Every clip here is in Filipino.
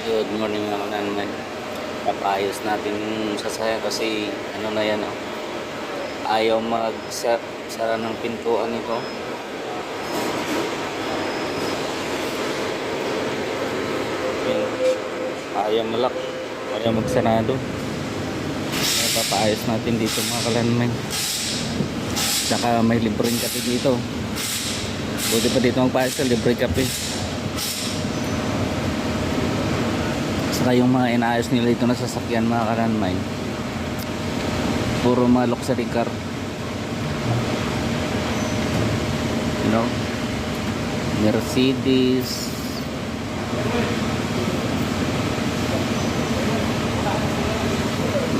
Good morning mga kananay. Papayos natin yung sasaya kasi ano na yan, oh. Ayaw sara ng pintuan nito. Okay. Ayaw malak. Ayaw magsarado. Kaya papayos natin dito mga kananay. Tsaka may libreng kape dito. Buti pa dito magpayos sa libreng kape. Saka yung mga inaayos nila ito na sasakyan mga karanmay, puro mga luxury car, you know, Mercedes,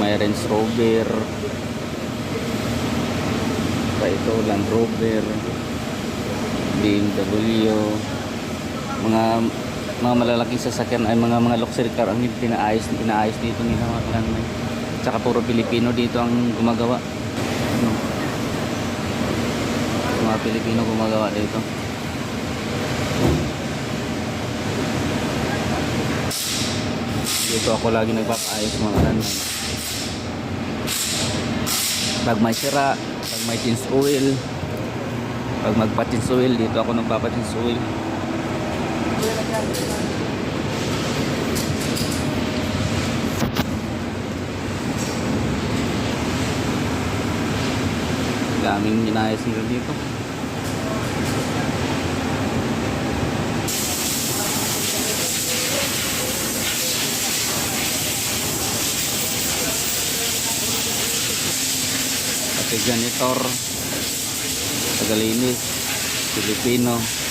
may Range Rover, pa ito Land Rover, BMW, mga malalaking sasakyan ay mga luxury car ang inaayos dito nila mga kalanmay. Tsaka puro Pilipino dito ang gumagawa, ano? Mga Pilipino gumagawa dito. Dito ako lagi nagpapaayos mga kalanmay. Pag may sira, pag may change oil, pag magpa-change oil, dito ako nagpapa-change oil. Daming inayos nila dito. Pati janitor, tagalinis, Pilipino.